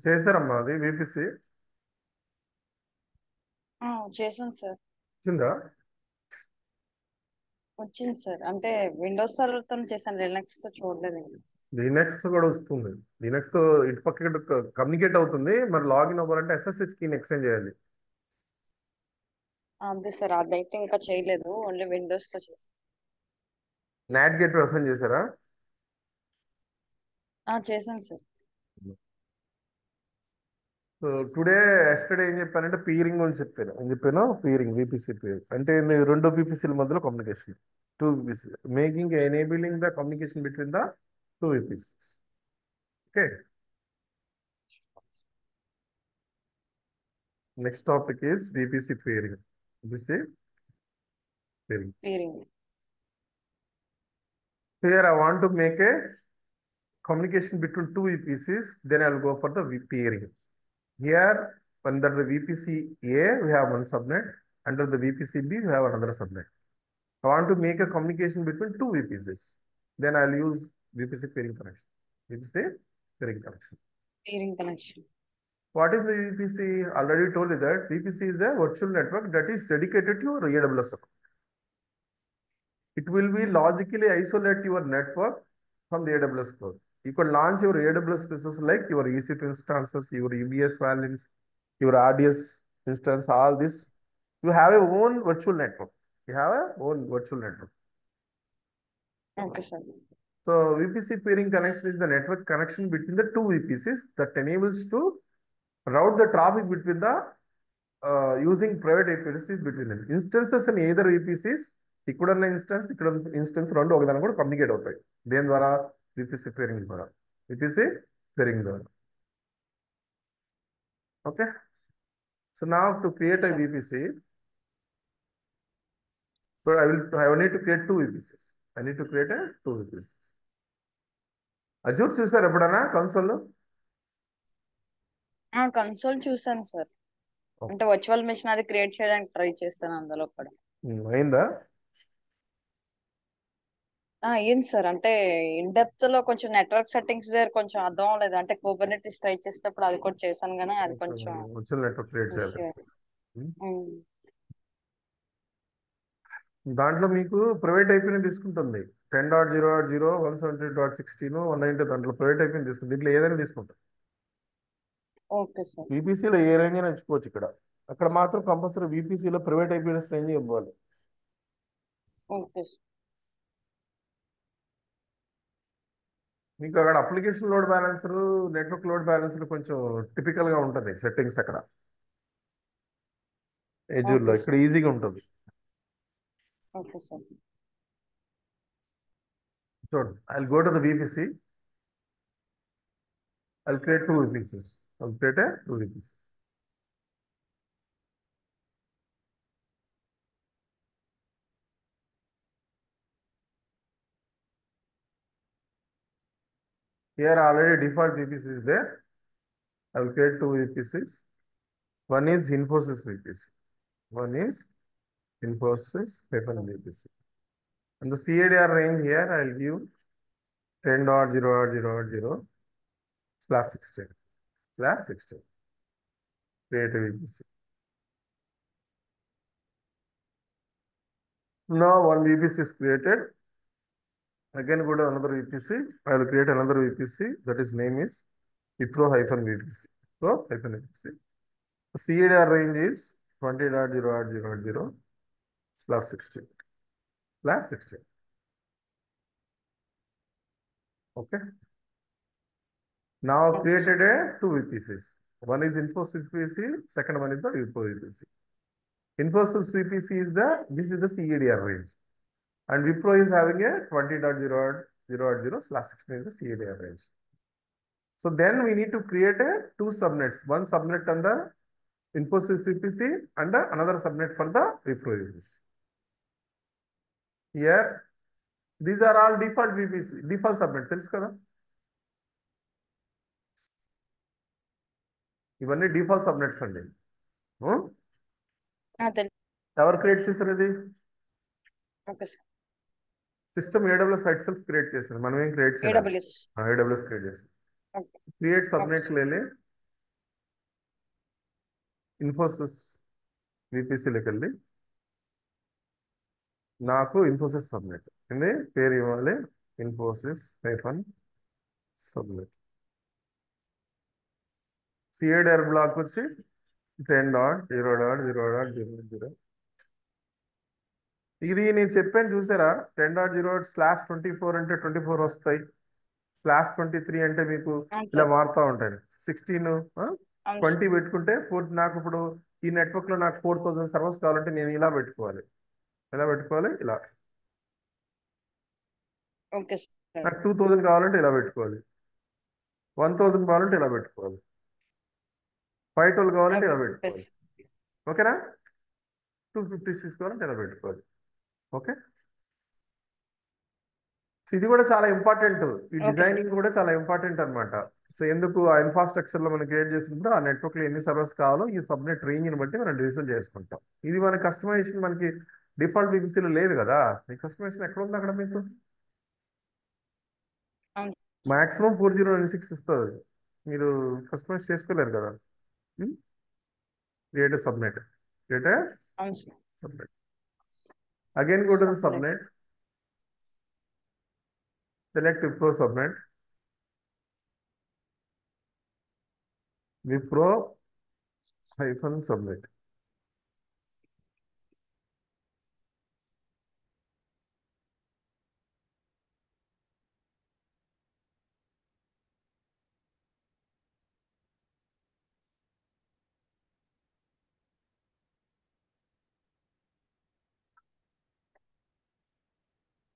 చేశారమ్మా అది విపిసి చేశాను సార్. వచ్చిందా? వచ్చింది సార్. అంటే విండోస్ సర్వర్ తో చేశాను, లినక్స్ తో చూడలేదు. లినక్స్ కూడా వస్తుంది. లినక్స్ తో ఇటు పక్క కమ్యూనికేట్ అవుతుంది. మరి లాగిన్ అవ్వాలంటే ఎస్ఎస్హెచ్ కీని ఎక్స్చేంజ్ చేయాలి. అదే సార్, అదైతే ఇంకా చేయలేదు, ఓన్లీ విండోస్ తో చేశాను. నాట్ గేట్ అసైన్ చేశారా? చేశాను సార్. సో టుడే ఎస్టర్డే ఏం చెప్పానంటే పీరింగ్ గురించి చెప్పాను. ఏం చెప్పాను? పీరింగ్, విపిసి పీరింగ్ అంటే రెండు విపిసిల మధ్యలో communication. Two VPC making enabling the communication between the two VPC. Okay, next topic is VPC peering. VPC pairing. Peering. Here I want to make a communication between two VPCs, then I'll go for the pairing. Here, under the VPC A, we have one subnet. Under the VPC B, we have another subnet. I want to make a communication between two VPCs. Then I'll use VPC pairing connection. VPC pairing connection. Peering connection. What is the VPC? Already told you that VPC is a virtual network that is dedicated to your AWS account. It will be logically isolate your network from the AWS cloud. You can launch your AWS resources like your EC2 instances, your EBS values, your RDS instance, all this. You have a own virtual network. You have a own virtual network. Okay sir. So VPC peering connection is the network connection between the two VPCs that enables to route the traffic between the using private IP addresses between them. Instances in either VPCs, ఇక్కడున్న instance ఇక్కడ instance రెండు ఒకదాని కూడా communicate అవుతాయి. దేని ద్వారా? VPC pairing ద్వారా. VPC pairing ద్వారా. ఓకే, సో నా to create okay a sir. VPC, so I need to create two VPCs. I need to create a two VPCs. Azure చూసారు ఎప్పుడన్నా కన్సోల్? కన్సోల్ చూసాను సార్. అంటే వర్చువల్ మెషిన్ అది create చేయడానికి try చేస్తాను అందులో కూడా. అయిందా? అయ్యింది సార్. అంటే ఇన్ డెప్త్ లో కొంచెం నెట్వర్క్ సెట్టింగ్స్ దగ్గర కొంచెం అర్థం అవ్వలేదు. అంటే కుబర్నెటిస్ ట్రై చేసేటప్పుడు అది కూడా చేశాను, కానీ అది కొంచెం వర్చువల్ నెట్వర్క్ క్రియేట్ చేయాలి. విషయం. దాంట్లో మీకు ప్రైవేట్ ఐపీని తీసుకుంటుంది. 10.0.0 170.16 190 దాంట్లో ప్రైవేట్ ఐపీని తీసుకుంటుంది. దీంట్లో ఏదైనా తీసుకుంటుంది. Okay sir. VPCలో ఏ రేంజ్ అయినా ఎంచుకోవచ్చు. ఇక్కడ అక్కడ మాత్రం కంపల్సరీ VPCలో ప్రైవేట్ ఐపీ అడ్రస్ రేంజ్ ఇవ్వాలి. Okay sir. మీకు అక్కడ application load balancer, network load balancer కొంచెం టిపికల్ గా ఉంటుంది సెట్టింగ్స్ అక్కడ ఎజ్యూర్లో. ఓకే ఇక్కడ సార్. ఈజీగా ఉంటుంది. Okay sir. చూడండి, I'll go to the VPC. I'll create two VPCs. I'll create a two VPCs. Here already default VPC is there. I will create two VPCs. One is Infosys VPC. One is Infosys VPC. And the CADR range here I will give 10.0.0.0/16/16. Create a VPC. Now one VPC is created. Again go to another VPC. I will create another VPC. That is name is Wipro-VPC. Wipro-VPC. The CADR range is 20.0.0.0/16/16. Okay. Now created a two VPCs. One is Infosys VPC, second one is the Wipro VPC. Infosys VPC is this is the CADR range. And Wipro is having a 20.0.0.0/16 is the CADR range. So then we need to create a two subnets. One subnet on the Infosys VPC and another subnet for the Wipro VPC. Here, these are all default VPC, default subnets. తెలుసు కదా? ఇవన్నీ default subnets అండి. ఎవరు create చేశారు ఇది? System AWS site self create చేసింది. మనం ఏం క్రియేట్ చేయాలి? AWS క్రియేట్ చేసింది. క్రియేట్ సబ్నెట్ లేలే. ఇన్ఫోసిస్ విపిసిలోకి వెళ్ళి నాకు ఇన్ఫోసిస్ సబ్నెట్ ఏంది పేరు ఇవ్వాలి, ఇన్ఫోసిస్ హైఫన్ సబ్నెట్. సిఏడిఆర్ బ్లాక్ వచ్చి 10.0.0.0.00. ఇది నేను చెప్పాను చూసారా, 10.0/24 అంటే 24 వస్తాయి, /23 అంటే మీకు అవును ఇలా సార్. మారుతూ ఉంటాయి. 16 అవును 20 సార్. పెట్టుకుంటే నాకు ఇప్పుడు ఈ నెట్వర్క్ లో నాకు 4000 సర్వర్స్ కావాలంటే నేను ఇలా పెట్టుకోవాలి, ఇలా పెట్టుకోవాలి, ఇలా. Okay sir. నాకు 2000 కావాలంటే ఇలా పెట్టుకోవాలి, 1000 కావాలంటే ఇలా పెట్టుకోవాలి, 5000 కావాలంటే ఇలా ఓకే పెట్టుకోవాలి. సార్. ఓకేనా? 256 కావాలంటే ఇలా పెట్టుకోవాలి. ఓకే, ఇది కూడా చాలా ఇంపార్టెంట్. ఈ ఓకే సార్. డిజైనింగ్ కూడా చాలా ఇంపార్టెంట్ అన్నమాట. సో ఎందుకు ఆ ఇన్ఫ్రాస్ట్రక్చర్ లో మనం క్రియేట్ చేసినప్పుడు ఆ నెట్వర్క్ లో ఎన్ని సర్వర్స్ కావాలో ఈ సబ్నెట్ రేంజ్ ని బట్టి మనం డిసిజన్ చేసుకుంటాం. ఇది మన కస్టమైజేషన్ మనకి డిఫాల్ట్ బీపీసీలో లేదు కదా, మీ కస్టమైజేషన్ ఎక్కడ ఉంది అక్కడ మీకు అవును మాక్సిమం 4096 ఇస్తుంది, మీరు కస్టమైజ్ చేసుకోలేరు కదా. క్రియేట్ సబ్నెట్, క్రియేట్ అవును sir. Subnet. Again go to the subnet. Subnet, select Wipro subnet, Wipro hyphen subnet.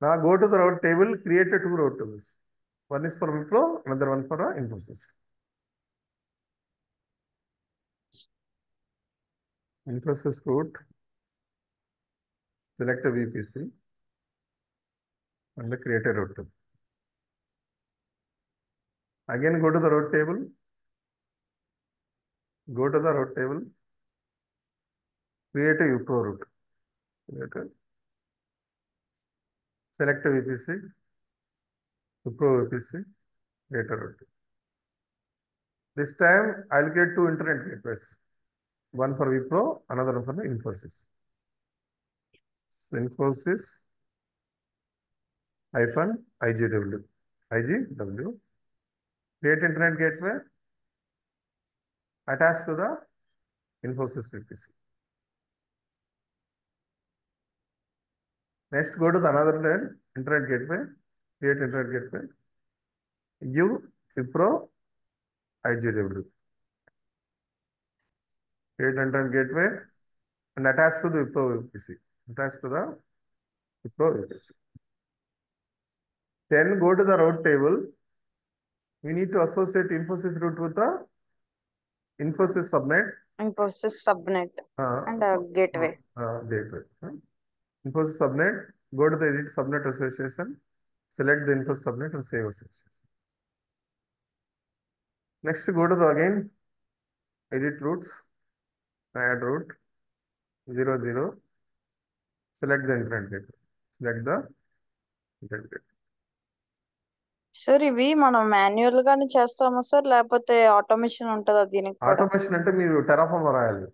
Now go to the route table, create a 2 route tables. One is for Wipro, another one for Infosys. Infosys route, select a VPC and create a route table. Again go to the route table, go to the route table, create a Wipro route. Select a VPC, Wipro VPC, create a route. This time I'll get 2 internet gateways. One for Wipro, another one for the Infosys. So Infosys hyphen IGW. IGW. Create internet gateway attached to the Infosys VPC. Next, go to the another line, internet gateway, create internet gateway, give Wipro IGW. Create internet gateway and attach to the Wipro VPC. Attach to the Wipro VPC. Then go to the route table. We need to associate Infosys route with the Infosys subnet. Infosys subnet and gateway. Gateway. Infosys subnet. Go to the edit subnet association. Select the Infosys subnet and save association. Next, go to the again edit routes. Add route 00. Select the internet gateway. Select the internet gateway. Sir ఇవి మనం manual గానే చేస్తామా sir, లేకపోతే automation ఉంటుందా దీనికి కూడా? Automation అంటే మీరు టెరాఫామ్ రాయాలి.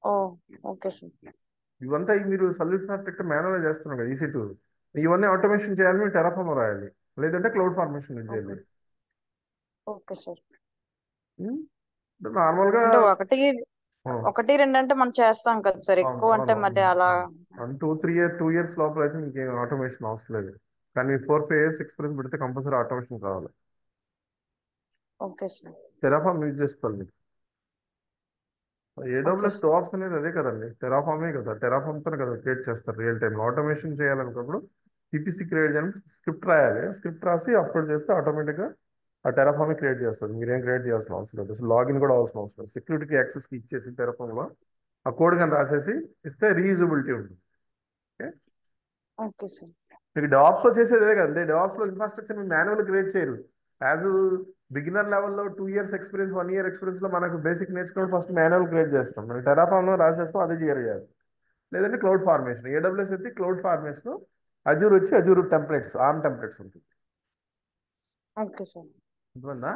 ఓ ఓకే సార్. ఇవంతా మీరు సొల్యూషన్ ఆర్కిటెక్ట్ మాన్యువల్ చేస్తున్నారు కదా EC2, ఇవన్నీ ఆటోమేషన్ చేయాలి, మీరు టెరాఫామ్ రాయాలి, లేదంటే క్లౌడ్ ఫార్మేషన్ యూజ్ చేయాలి. Okay sir. నార్మల్ గా అంటే ఒకటి రెండు అంటే మనం చేస్తాం కదా సార్, ఎక్కువ అంటే మళ్ళీ అలా 2 years లోపల అయితే మీకు ఆటోమేషన్ అవసరం లేదు, కానీ 4-5 years ఎక్స్పీరియన్స్ పెడితే కంపల్సరీ ఆటోమేషన్ కావాలి. Okay sir. టెరాఫామ్ యూజ్ చేసుకోవాలి. AWS DevOps అనేది అదే కదండి, టెరాఫామే కదా, టెరాఫామ్ తో కదా క్రియేట్ చేస్తారు రియల్ టైమ్. ఆటోమేషన్ చేయాలనుకున్నప్పుడు PPC క్రియేట్ చేయాలని స్క్రిప్ట్ రాయాలి, స్క్రిప్ట్ రాసి అప్లోడ్ చేస్తే ఆటోమేటిక్గా ఆ టెరాఫామే క్రియేట్ చేస్తుంది, మీరేం క్రియేట్ చేయాల్సిన అవసరం లేదు, అసలు లాగిన్ కూడా అవసరం అవసరం లేదు. సెక్యూరిటీకి యాక్సెస్కి ఇచ్చేసి టెరాఫామ్లో ఆ కోడ్ కానీ రాసేసి ఇస్తే రీయూజబిలిటీ ఉంటుంది. Okay sir. మీకు DevOps లో చేసేది అదే కదండి, DevOps లో ఇన్ఫ్రాస్ట్రక్చర్ మీరు మాన్యువల్ క్రియేట్ చేయరు. యాజ్ బిగినర్ లెవెల్లో 2 years ఎక్స్పీరియన్స్ 1 year ఎక్స్పీరియన్స్ లో మనకు బేసిక్ నేర్చుకుని ఫస్ట్ మాన్యువల్ క్రియేట్ చేస్తాం, మనం టెరాఫామ్ లో రాసేస్తాం, అదే జిఆర్ చేస్తాం. లేదంటే క్లౌడ్ ఫార్మేషన్, AWS అయితే క్లౌడ్ ఫార్మేషన్, అజూర్ వచ్చి అజూర్ టెంప్లెట్స్, ఆర్మ్ టెంప్లెట్స్ ఉంటుంది. Okay sir. ఉంటుందా?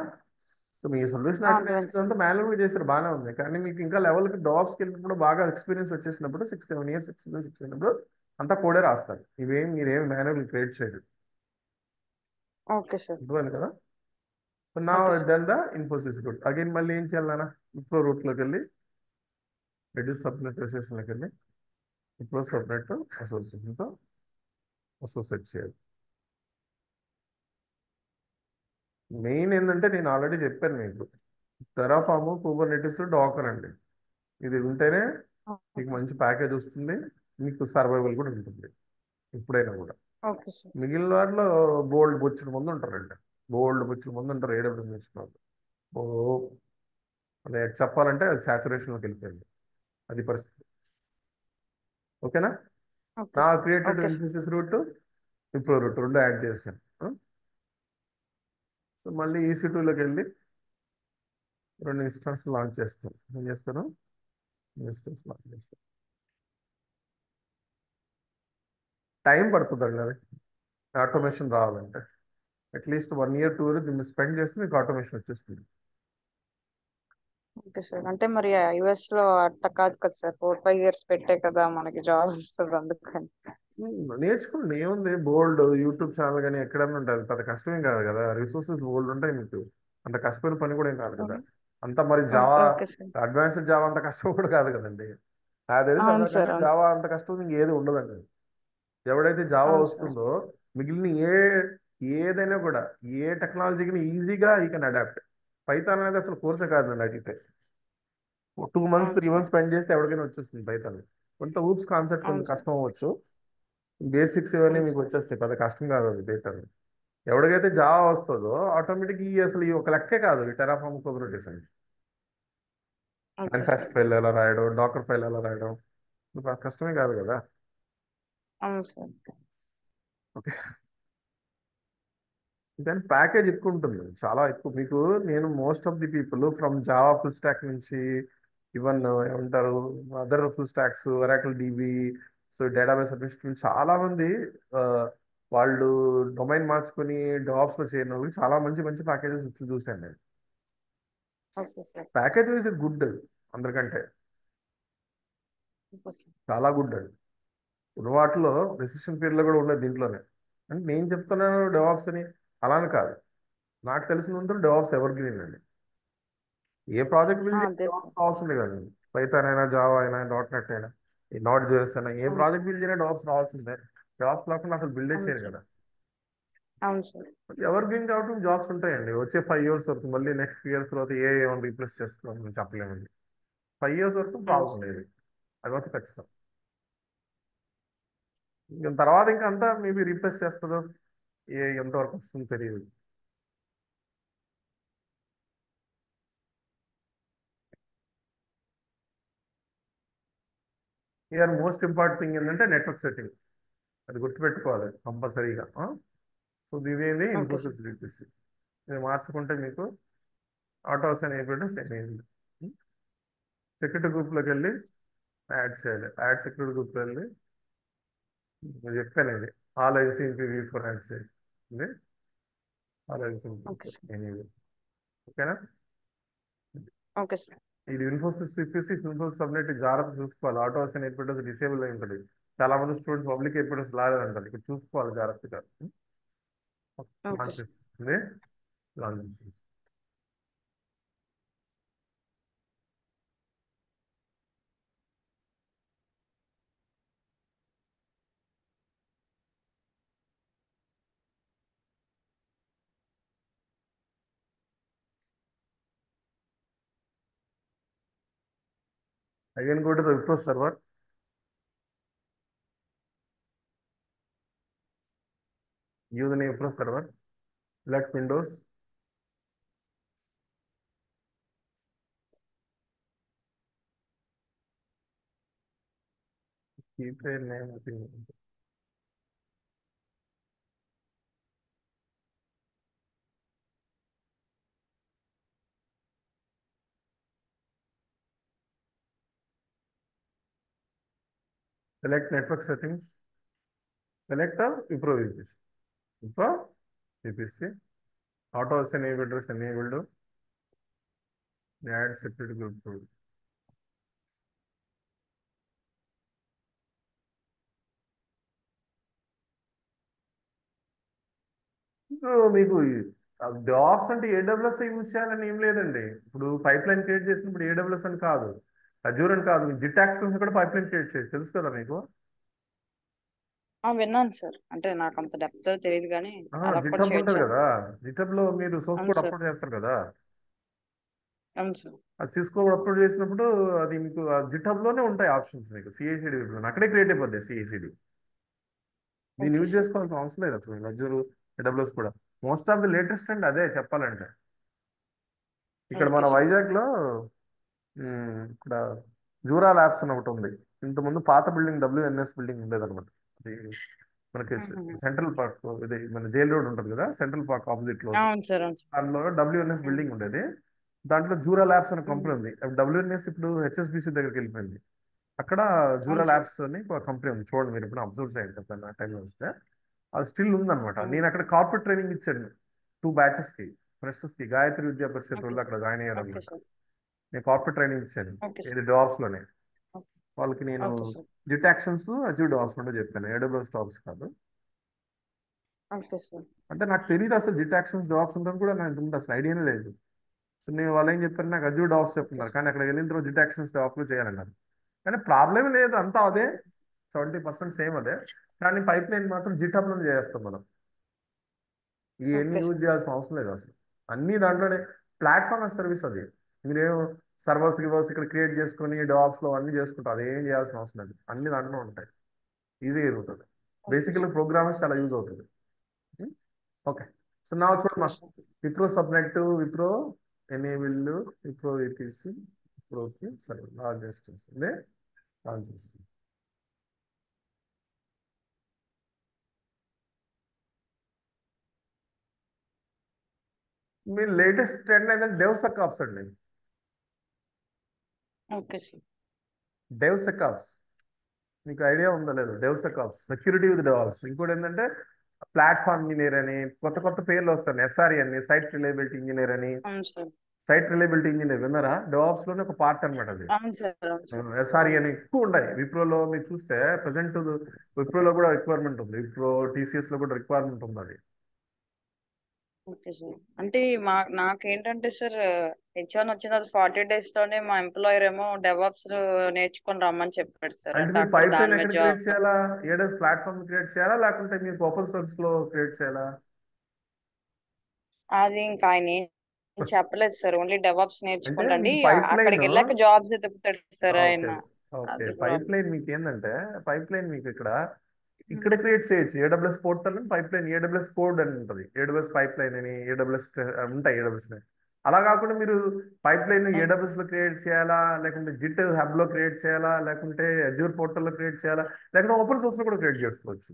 సో మీ సొల్యూషన్ అర్థమైంది ఆర్కిటెక్చర్ సార్. అంతా మాన్యువల్గా చేశారు, బాగానే ఉంది. కానీ మీకు ఇంకా లెవెల్కి డాబ్స్కి వెళ్ళినప్పుడు బాగా ఎక్స్పీరియన్స్ వచ్చేసినప్పుడు 6-7 ఇయర్స్ ఎక్స్పీరియన్స్ వచ్చినప్పుడు అంతా కోడే రాస్తారు. మీరేమి మాన్యువల్ క్రియేట్ చేయరు. Okay sir. అర్థమైంది కదా? సో నా okay sir. Done the Infosys route again. మళ్ళీ ఏం చేయాలన్నా విప్రో రూట్లోకి వెళ్ళి రెడ్యూస్ సబ్నెట్ అసోసియేషన్లోకి వెళ్ళి విప్రో సబ్నెట్ అసోసియేషన్తో అసోసియేట్ చేయాలి. మెయిన్ ఏంటంటే నేను ఆల్రెడీ చెప్పాను మీకు, టెరాఫామ్, కుబర్నెటిస్, డాకర్ అండి. ఇది ఉంటేనే మీకు ఓకే మంచి ప్యాకేజ్ వస్తుంది, మీకు సర్వైవల్ కూడా ఉంటుంది ఎప్పుడైనా కూడా. Okay sir. మిగిలిన వాటిలో బోల్డ్ బొచ్చుల ముందు ఉంటారండి, బోల్డ్ బొచ్చుల ముందు ఉంటారు ఏడబ్ల్యూఎస్ నేర్చుకున్నారు. ఓ అదే చెప్పాలంటే అది సాచురేషన్లోకి వెళ్ళిపోయింది, అది పరిస్థితి. ఓకేనా? ఓకే నా sir. Created okay sir. Infosys route, Wipro route రెండు యాడ్ చేశాను. సో మళ్ళీ EC2లోకి వెళ్ళి 2 ఇన్స్టెన్స్ లాంచ్ చేస్తాను. ఏం చేస్తాను? ఇన్స్టెన్స్ లాంచ్ చేస్తాను. టైం పడుతుందండి అది ఆటోమేషన్ రావాలంటే. అట్లీస్ట్ 1 year 2 years దీన్ని స్పెండ్ చేస్తే మీకు ఆటోమేషన్ వచ్చేస్తుంది. Okay sir. అంటే మరి యుఎస్ లో అట్లా కాదు కదా సార్, 4-5 years పెట్టే కదా మనకి జాబ్ వస్తుంది అందుకని. నేర్చుకోండి, ఏముంది, బోల్డ్ యూట్యూబ్ ఛానల్ కానీ ఎక్కడన్నా ఉంటుంది, పెద్ద కష్టమేం కాదు కదా. రిసోర్సెస్ బోల్డ్ ఉంటాయి మీకు, అంత కష్టమైన పని కూడా ఏం కాదు కదా. అంతా మరి Java, okay sir. Advanced Java అంత కష్టం కూడా కాదు కదండి. నాకు తెలిసి అవును సార్. అందరికంటే అవును జావా సార్. అంత కష్టం ఇంకేది ఉండదండి. ఎవడైతే జావా అవును సార్. వస్తుందో మిగిలిన ఏదైనా కూడా, ఏ టెక్నాలజీకి ఈజీగా ఈ కెన్ అడాప్ట్. పైథాన్ అనేది అసలు కోర్సే కాదండి అడిగితే. 2 months అవును 3 months సార్. స్పెండ్ చేస్తే ఎవరికైనా వచ్చేస్తుంది పైథాన్. కొంత ఊప్స్ కాన్సెప్ట్ కొంచెం అవును సార్. కష్టం అవ్వచ్చు, బేసిక్స్ ఇవన్నీ అవును మీకు సార్. వచ్చేస్తాయి, పెద్ద కష్టం కాదు అది పైథాన్. ఎవరికైతే జావా వస్తుందో ఆటోమేటిక్ ఈ అసలు ఈ ఒక లెక్కే కాదు ఈ టెరాఫామ్, కుబర్నెటిస్ అని. Okay manifest sir. ఫైల్ ఎలా రాయడం, డాకర్ ఫైల్ ఎలా రాయడం, ఇది పెద్ద కష్టమే కాదు కదా. అవును సార్. ఓకే, దాని ప్యాకేజ్ ఎక్కువ ఉంటుంది, చాలా ఎక్కువ మీకు. నేను most of the people from Java full stock నుంచి ఈవెన్ ఏమంటారు other full stocks, Oracle dB, so database administration చాలా మంది ఆ, వాళ్ళు డొమైన్ మార్చుకొని డాబ్స్లో చేరిన వాళ్ళకి చాలా మంచి మంచి ప్యాకేజెస్ వచ్చి చూశాను నేను. Okay sir. ప్యాకేజ్ వైజ్ ఇది గుడ్ అందరికంటే, ఓకే సార్. చాలా గుడ్ అండి. ఉన్న వాటిలో రెసిషన్ పీరియడ్లో కూడా ఉండదు దీంట్లోనే. అంటే నేను చెప్తున్నాను డెవాప్స్ అని అలానే కాదు, నాకు తెలిసినంత డెవాప్స్ ఎవర్ గ్రీన్ అండి. ఏ ప్రాజెక్ట్ బిల్డ్ చేయాలి అదే సార్. డెవాప్స్ రావాల్సిందే కదండి. పైథాన్ అయినా, జావా అయినా, .NET అయినా, ఈ నాట్ జేఎస్ అయినా, ఏ అవును ప్రాజెక్ట్ బిల్డ్ చేయాలి డెవాప్స్ రావాల్సిందే. జాబ్స్ లేకుండా అసలు బిల్డే అవును చేయరు సార్. కదా. అవును సార్. ఎవర్ గ్రీన్ కాబట్టి జాబ్స్ ఉంటాయండి, వచ్చే 5 years వరకు. మళ్ళీ నెక్స్ట్ 3 years తర్వాత ఏమైనా రీప్లేస్ చేస్తున్నాం అని చెప్పలేమండి. 5 years వరకు అవును సార్. బాగుండేది, అది మాత్రం ఖచ్చితం. ఇంకా తర్వాత ఇంకా అంతా మేబీ రీప్లేస్ చేస్తుందో, ఎంతవరకు వస్తుందో తెలియదు. ఇయర్ మోస్ట్ ఇంపార్టెంట్ థింగ్ ఏంటంటే నెట్వర్క్ సెట్టింగ్, అది గుర్తుపెట్టుకోవాలి కంపల్సరీగా. సో ఇదేంది ఓకే సార్. ఇన్ఫోసిస్ డిపిసి, ఇది మార్చుకుంటే మీకు ఆటోస్ అనేవి సెకండ్. సెక్యూరిటీ గ్రూప్లోకి వెళ్ళి యాడ్ చేయాలి. యాడ్ సెక్యూరిటీ గ్రూప్లో వెళ్ళి నేను చెప్పాను ఇది, ఆల్ ఐసీపీ ఫర్ యాడ్ చేయాలి. All okay ICP sir. Anyway. ఓకేనా? Okay sir. ఇది ఇన్ఫోసిస్ చెప్పేసి ఇన్ఫోసిస్ సబ్నెట్ జాగ్రత్త చూసుకోవాలి. ఆటోస్ అండ్ ఎయిర్పోర్టర్స్ డిసేబుల్ అయి ఉంటుంది. చాలా మంది స్టూడెంట్స్ పబ్లిక్ ఎయిర్పోర్టర్స్ లాగాలంటారు, ఇక్కడ చూసుకోవాలి జాగ్రత్తగా. Okay launch sir. చేస్తుంది, లాంచ్ చేస్తుంది. Again, go to the Wipro server. Use the name Wipro server. Select Windows. Keep a name. I think. Select network settings. Select Wipro VPC. Wipro VPC. Auto enabled address enabled. Add security group. So మీకు డాప్స్ అంటే AWS use చేయాలని ఏం లేదండి. ఇప్పుడు pipe line create చేసినప్పుడు AWS అని కాదు, Azure అని కాదు, జిట్ యాక్సెస్ కూడా పైప్ లైన్ క్రియేట్ చేయొచ్చు. తెలుసు కదా మీకు? విన్నాను సార్, అంటే నాకు అంత డెప్త్ తెలియదు కానీ అలా జిట్ కూడా హబ్ ఉంటుంది చేయొచ్చని. కదా, జిట్ హబ్ లో మీరు సోర్స్ అవును కోడ్ సార్. అప్లోడ్ చేస్తారు కదా. అవును సార్. ఆ సిస్కో అప్లోడ్ చేసినప్పుడు అది మీకు జిట్ హబ్ లోనే ఉంటాయి ఆప్షన్స్, మీకు సిఐసిడి అక్కడే క్రియేట్ అయిపోద్ది సిఐసిడి. దీన్ని ఓకే యూజ్ సార్. చేసుకోవాల్సిన అవసరం లేదు అసలు అజూర్ ఏడబ్ల్యూఎస్ కూడా. Most of the latest and అదే చెప్పాలంటే. ఇక్కడ ఓకే మన సార్. వైజాగ్ లో ఇక్కడ జూరా ల్యాబ్స్ అని ఒకటి ఉంది. ఇంతకుముందు పాత బిల్డింగ్ డబ్ల్యూఎన్ఎస్ బిల్డింగ్ ఉండేది అనమాట. అది మనకి మ్మ్. సెంట్రల్ పార్క్, ఇది మన జైల్ రోడ్ ఉంటుంది కదా, సెంట్రల్ పార్క్ ఆపోజిట్ లో అవును సార్. అవును సార్. దాంట్లో డబ్ల్యూఎన్ఎస్ మ్మ్. బిల్డింగ్ ఉండేది. దాంట్లో జూరా ల్యాబ్స్ అనే మ్మ్. కంపెనీ ఉంది. డబ్ల్యూఎన్ఎస్ ఇప్పుడు హెచ్ఎస్బిసి దగ్గరికి వెళ్ళిపోయింది. అక్కడ జూరా అవును సార్. ల్యాబ్స్ అని ఒక కంపెనీ ఉంది, చూడండి మీరు ఇప్పుడు అబ్జర్వ్ చేయండి చెప్పండి ఆ టైంలో వస్తే. అది స్టిల్ ఉందన్నమాట. మ్మ్. నేను అక్కడ కార్పొరేట్ ట్రైనింగ్ ఇచ్చాను 2 బ్యాచెస్ కి, ఫ్రెషర్స్ కి. గాయత్రి విద్యా పరిషత్ ఓకే వాళ్ళు అక్కడ సార్. జాయిన్ అయ్యారు ఓకే అనమాట. సార్. నేను కార్పొరేట్ ట్రైనింగ్ ఇచ్చాను, ఓకే సార్. ఇది డాబ్స్ లోనే. ఓకే. వాళ్ళకి నేను okay sir. Git actions Azure devops అంటే చెప్పాను, ఏడబ్ల్యూఎస్ డాబ్స్ కాదు. Okay sir. అంటే నాకు తెలియదు అసలు జిట్ యాక్షన్స్ డాబ్స్ ఉంటాను కూడా, నాకు ఇంత అసలు ఐడియానే లేదు. సో నేను వాళ్ళు ఏం చెప్పారు, నాకు అజ్యూర్ డాబ్స్ ఓకే చెప్తున్నారు, సార్. కానీ అక్కడ వెళ్ళిన తర్వాత జిట్ యాక్షన్స్ డాబ్స్ చేయాలన్నారు. కానీ ప్రాబ్లం లేదు, అంతా అదే, ఓకే. 70% సేమ్ అదే. కానీ పైప్ లైన్ మాత్రం జిట్ హబ్ లో చేస్తాం మనం. ఇవన్నీ ఓకే యూజ్ సార్. చేయాల్సిన అవసరం లేదు అసలు. అన్ని దాంట్లోనే ప్లాట్ఫామ్ సర్వీస్ అది. మీరేం సర్వర్స్ గివర్స్ ఇక్కడ క్రియేట్ చేసుకొని డాబ్స్ లో అన్ని చేసుకుంటారు, అది ఏం చేయాల్సిన అవసరం లేదు, అన్ని దాంట్లో ఉంటాయి. ఈజీగా అయిపోతుంది. Okay basically sir. ప్రోగ్రామ్స్ చాలా యూజ్ అవుతుంది. ఓకే. సో నా చూడమ్మా, okay sir. Wipro subnet, Wipro enable, Wipro APC, విప్రోకి సరే లాంచ్ చేస్తుంది, లాంచ్ చేస్తుంది. మీ లేటెస్ట్ ట్రెండ్ ఏంటంటే డెవ్ అండి. Okay sir. డెవ్ మీకు ఐడియా ఉందా లేదు? Dev security with devops. ఇంకోటి ఏంటంటే ప్లాట్ఫామ్ ఇంజనీర్ అని కొత్త కొత్త పేర్లు వస్తాయి, ఎస్ఆర్ఈ అని, సైట్ రిలయబిలిటీ ఇంజనీర్ అని. అవును సార్. సైట్ రిలయబిలిటీ ఇంజనీర్ విన్నారా? డెవాప్స్ లోనే ఒక పార్ట్ అనమాట అది. అవును సార్. అవును సార్. ఎస్ఆర్ఈ అవును. అని ఎక్కువ ఉన్నాయి విప్రోలో. మీరు చూస్తే ప్రజెంట్ విప్రోలో కూడా రిక్వైర్మెంట్ ఉంది, విప్రో టీసీఎస్ లో కూడా రిక్వైర్మెంట్ ఉంది అది. Okay sir. అంటే నాకేంటంటే సార్, హెచ్1 వచ్చిన తర్వాత 40 days తోనే మా ఎంప్లాయర్ ఏమో డెవాప్స్ నేర్చుకొని రమ్మని చెప్పాడు సార్. అంటే అంటే మీరు అక్కడ పైప్ లైన్ దాని మీద ఎక్కడ క్రియేట్ జాబ్. చేయాలా? ఏడస్ ప్లాట్ఫామ్ క్రియేట్ చేయాలా, లేకుంటే మీకు ఓపెన్ సోర్స్ లో క్రియేట్ చేయాలా? అది ఇంకా ఆయన ఏం చెప్పలేదు సార్, ఓన్లీ డెవాప్స్ అంటే నేర్చుకుంటండి. మీకు పైప్ లైన్, అక్కడికి వెళ్ళాక జాబ్స్ వెతుకుతాడు సార్ ఓకే ఆయన. ఓకే, అది పైప్ ప్రాబ్లం. లైన్ మీకు ఏంటంటే, పైప్ లైన్ మీకు ఇక్కడ క్రియేట్ చేయొచ్చు. AWS portal pipe line, AWS code అని ఉంటుంది, ఏడబ్ల్యూఎస్ పైప్ లైన్ అని, ఏడబ్ల్యూఎస్ ఉంటాయి ఏడబ్ల్యూఎస్. అలా కాకుండా మీరు పైప్ లైన్ ఏడబ్ల్యూఎస్ లో క్రియేట్ చేయాలా, లేకుంటే జిట్ హబ్ లో క్రియేట్ చేయాలా, లేకుంటే అజ్యూర్ పోర్టల్ లో క్రియేట్ చేయాలా, లేకుంటే ఓపెన్ సోర్స్ లో కూడా క్రియేట్ చేసుకోవచ్చు.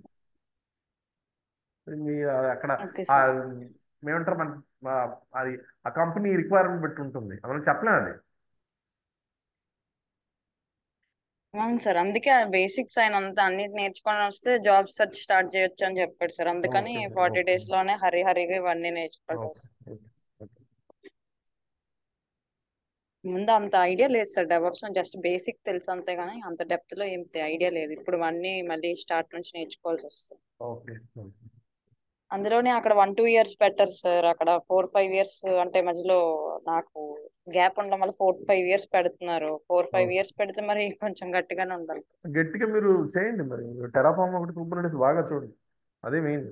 మీ అక్కడ ఓకే ఆ, సార్. మేమంటారు మన అది ఆ కంపెనీ రిక్వైర్మెంట్ బట్టి ఉంటుంది, మనం చెప్పలేం అది. అవును సార్, అందుకే బేసిక్స్ ఆయన అంతా అన్నిటి నేర్చుకొని వస్తే జాబ్ సెర్చ్ స్టార్ట్ చేయొచ్చు అని చెప్పాడు సార్. అందుకని ఓకే 40 ఓకే days లోనే హరిగా ఇవన్నీ నేర్చుకోవాల్సి ఓకే వస్తుంది. Okay okay. ముందు అంత ఐడియా లేదు సార్, డెవలప్స్ జస్ట్ బేసిక్ తెలుసు అంతే, కానీ అంత డెప్త్ లో ఏం ఐడియా లేదు. ఇప్పుడు అన్ని మళ్ళీ స్టార్ట్ నుంచి నేర్చుకోవాల్సి వస్తుంది. Okay okay. అందులోనే అక్కడ 1-2 years బెటర్ సార్. అక్కడ 4-5 years అంటే మధ్యలో నాకు గ్యాప్ ఉండడం వల్ల 4-5 years పెడుతున్నారు. 4-5 years పెడితే మరి కొంచెం గట్టిగానే ఉండాలి. గట్టిగా మీరు చేయండి మరి. టెరాఫామ్ ఒకటి, కుబర్నెటిస్ బాగా చూడండి, అదే మెయిన్.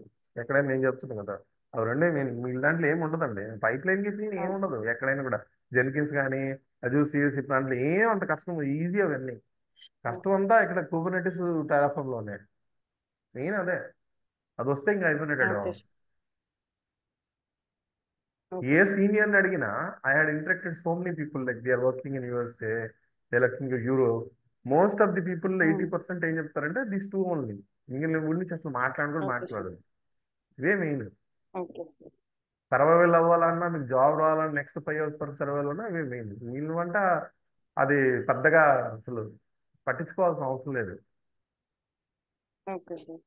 ఎక్కడైనా నేను చెప్తున్నాను కదా, అవి రెండే మెయిన్. మీ దాంట్లో ఏమి ఉండదండి, పైప్ లైన్ కి ఏమి ఉండదు ఎక్కడైనా కూడా. జెన్కిన్స్ కానీ అజూర్ సిఎస్సి దాంట్లో ఏం అంత కష్టం, ఈజీ అవన్నీ. కష్టం అంతా ఇక్కడ కుబర్నెటిస్ టెరాఫామ్ లోనే, మెయిన్ అదే. అది వస్తే ఇంకా అయిపోయినట్టు. Okay sir. ఓకే ఏ సార్. సీనియర్ని అడిగినా, I had interacted so many people, like they are working in USA, they working Europe. Most of the people 80% ఏం చెప్తారంటే దిస్ టూ ఓన్లీ. మిగిలిన గురించి అసలు మాట్లాడడం ఓకే సార్. మాట్లాడదు. ఇవే మెయిన్. Okay sir. సర్వైవల్ అవ్వాలన్నా, మీకు జాబ్ రావాలన్నా, నెక్స్ట్ 5 years వరకు సర్వైవల్ అన్నా ఇవే మెయిన్. మిగిలిన వంట అది పెద్దగా అసలు పట్టించుకోవాల్సిన అవసరం లేదు. Okay sir.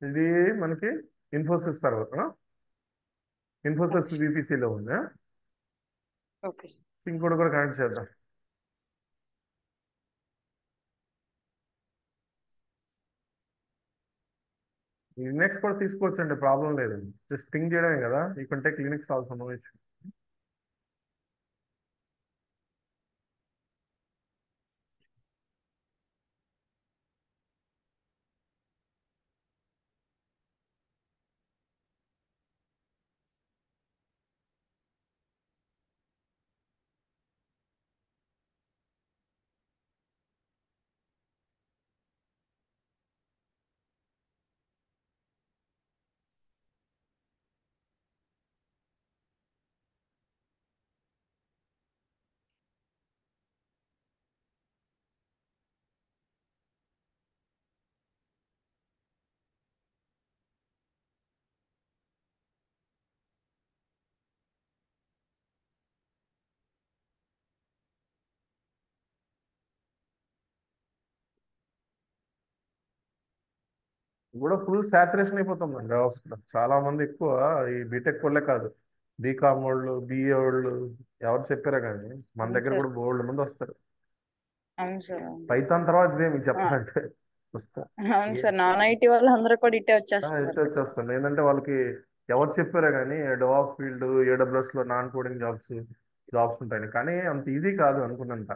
ఇది మనకి Infosys server, Infosys okay VPC లో ఉంది. Okay sir. ఇంకోటి కూడా కనెక్ట్ చేద్దాం. లినక్స్ కూడా తీసుకోవచ్చండి, ప్రాబ్లం లేదు. జస్ట్ పింగ్ చేయడమే కదా, you can take Linux also, no issue. కూడా ఫుల్ సాచురేషన్ అయిపోతుందండి DevOps లో. చాలా మంది ఎక్కువ ఈ బీటెక్ వాళ్ళే కాదు, బీకామ్ వాళ్ళు, BA వాళ్ళు, ఎవరు చెప్పారా కానీ మన అవును దగ్గర సార్. కూడా బోల్డ్ మంది వస్తారు. అవును సార్. అవును. పైథాన్ తర్వాత ఇదే మీకు ఆ, చెప్పాలంటే వస్తా. అవును సార్, నాన్ ఐటీ వాళ్ళు అందరూ కూడా ఇట్టే వచ్చేస్తున్నారు ఇట్లా కదా సార్. వచ్చేస్తుంది. ఏంటంటే వాళ్ళకి ఎవరు చెప్పారా కానీ డెవాప్స్ ఫీల్డ్, AWS లో నాన్ కోడింగ్ జాబ్స్ ఉంటాయి, కానీ అంత ఈజీ కాదు అనుకున్నంత.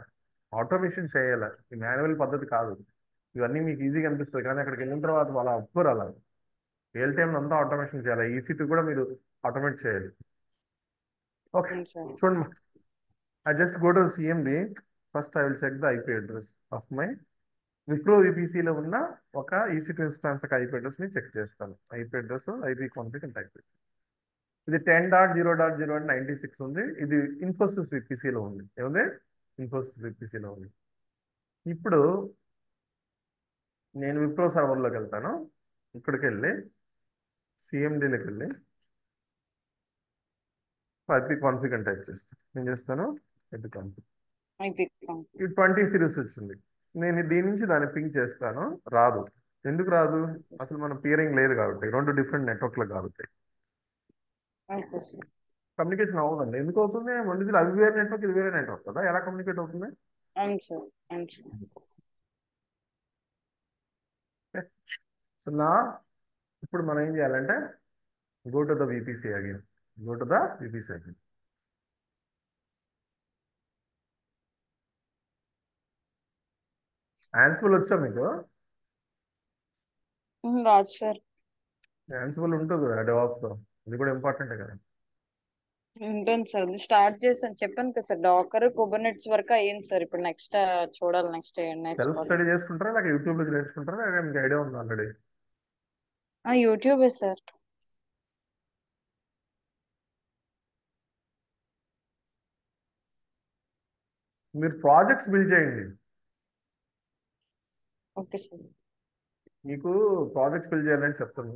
ఆటోమేషన్ చేయాలి, ఈ మాన్యువల్ పద్ధతి కాదు. ఇవన్నీ మీకు ఈజీగా అనిపిస్తుంది కానీ అక్కడికి వెళ్ళిన తర్వాత వాళ్ళ ఒప్పుకోరు అలా. రియల్ టైం అంతా ఆటోమేషన్ చేయాలి, EC2 కూడా మీరు ఆటోమేట్ చేయాలి. ఓకే, అవును సార్. చూడండి. I just go to CMD. First I will check the IP address of my Wipro VPC లో ఉన్న ఒక EC2 ఇన్స్టాన్స్ యొక్క IP అడ్రస్ ని చెక్ చేస్తాను. IP address, IP config and type. ఇది 10.0.0.96 ఉంది. ఇది ఇన్ఫోసిస్ VPC లో ఉంది. ఏముంది? ఇన్ఫోసిస్ VPC లో ఉంది. ఇప్పుడు నేను విప్రో సర్వర్లోకి వెళ్తాను. ఇక్కడికి వెళ్ళి CMDలోకి వెళ్ళి IP కాన్ఫిగ్ అని టైప్ చేస్తాను. నేను చేస్తాను IP కాన్ఫిగ్. అయిపోయింది. ఈ 20 సిరీస్ వచ్చింది. నేను దీని నుంచి దాన్ని పింక్ చేస్తాను, రాదు. ఎందుకు రాదు? అసలు మన పియరింగ్ లేదు కాబట్టి, రెండు డిఫరెంట్ నెట్వర్క్లు కాబట్టి ఓకే సార్. కమ్యూనికేషన్ అవ్వదండి. ఎందుకు అవుతుంది? మనది అవి వేరే నెట్వర్క్, ఇది వేరే నెట్వర్క్ కదా, ఎలా కమ్యూనికేట్ అవుతుంది? అవును సార్. అవును సార్. సో నా ఇప్పుడు మనం ఏం చేయాలంటే go to the VPC again, go to the VPC again. Ansible వచ్చా మీకు? రాదు సార్. యాన్సిబుల్ ఉంటుంది కదా DevOps లో, ఇది కూడా ఇంపార్టెంటే కదా. ఉంటుంది సార్, అది స్టార్ట్ చేశాను, చెప్పాను కదా సార్, డాకర్ కుబర్నెట్స్ వరకు అయ్యింది సార్. ఇప్పుడు నెక్స్ట్ చూడాలి, నెక్స్ట్ ఏం సెల్ఫ్ నేర్చుకోవాలి. స్టడీ చేసుకుంటారా, లేక యూట్యూబ్ లో నేర్చుకుంటారా, లేక మీకు ఐడియా ఉంది ఆల్రెడీ? యూట్యూబే సార్. మీరు ప్రాజెక్ట్స్ బిల్డ్ చేయండి. Okay sir. మీకు ప్రాజెక్ట్స్ బిల్డ్ చేయాలని చెప్తాను.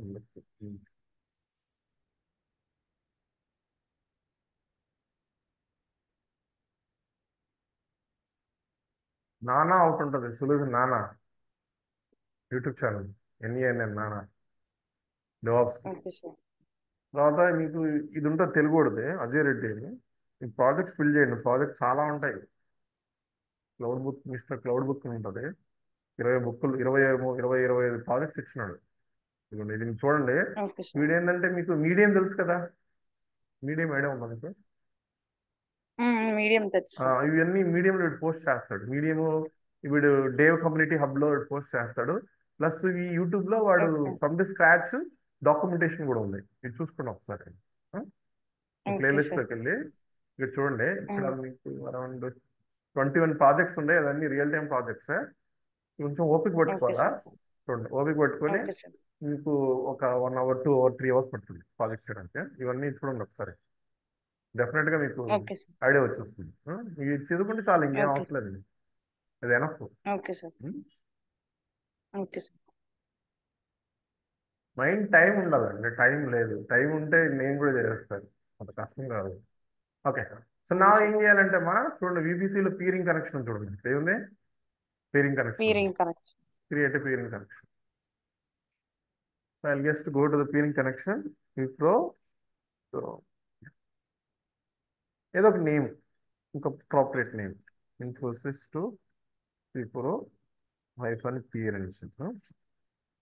నానా ఒకటి ఉంటుంది, సొల్యూషన్ నానా యూట్యూబ్ ఛానల్, NANN నానా, DevOps. Okay sir. తర్వాత మీకు ఇది ఉంటుంది తెలుగు వాడిది, అజయ్ రెడ్డి అని. ఈ ప్రాజెక్ట్స్ బిల్డ్ చేయండి. ప్రాజెక్ట్స్ చాలా ఉంటాయి. Cloud book, mister cloud book అని ఉంటుంది. 20 బుక్కులు, 25 ప్రాజెక్ట్స్ ఇచ్చినాడు. ఇదిగోండి, ఇది మీరు చూడండి. Okay sir. వీడు ఏంటంటే, మీకు మీడియం తెలుసు కదా, మీడియం ఐడియా ఉందా మీకు? మీడియం తెచ్చు సార్. ఇవన్నీ మీడియంలో పోస్ట్ చేస్తాడు. మీడియం వీడు డేవ్ కమ్యూనిటీ హబ్లో పోస్ట్ చేస్తాడు. ప్లస్ ఈ యూట్యూబ్లో వాడు okay. From the scratch documentation కూడా ఉంది. ఇది చూసుకోండి ఒకసారి. ఈ ఓకే సార్. ప్లేలిస్ట్లోకి వెళ్ళి ఇక్కడ చూడండి. ఇక్కడ ఉమ్, మీకు అరౌండ్ 21 ప్రాజెక్ట్స్ ఉన్నాయి. అదన్నీ రియల్ టైం ప్రాజెక్ట్స్. కొంచెం ఓపిక ఓకే పట్టుకోవాలా. సార్. చూడండి, ఓపిక పట్టుకొని ఓకే సార్. మీకు ఒక 1 అవర్, 2 అవర్, 3 అవర్స్ పడుతుంది ప్రాజెక్ట్ చేయడానికి. ఇవన్నీ చూడండి ఒకసారి, డెఫినెట్గా మీకు ఓకే సార్. ఐడియా వచ్చేస్తుంది. ఇది చదువుకుంటే చాలు, ఇంకేం ఓకే అవసరం సార్. లేదు. అది enough. Okay sir. Okay sir. Mind time ఉండాలండి, టైం లేదు. టైం ఉంటే నేను కూడా చేస్తాను, అంత కష్టం కాదు. ఓకే. సో నా అవును ఏం సార్. చేయాలంటే చూడండి, VPCలో పీరింగ్ కనెక్షన్ చూడండి, ఏముంది? పీరింగ్ కనెక్షన్ ఉంది. Peering connect. Create peering connection. So I'll just go to the peering connection, Wipro. So ఏదో ఒక నేమ్, ఒక ప్రాపరేట్ name, Infosys to Wipro -peer అని చెప్పాను.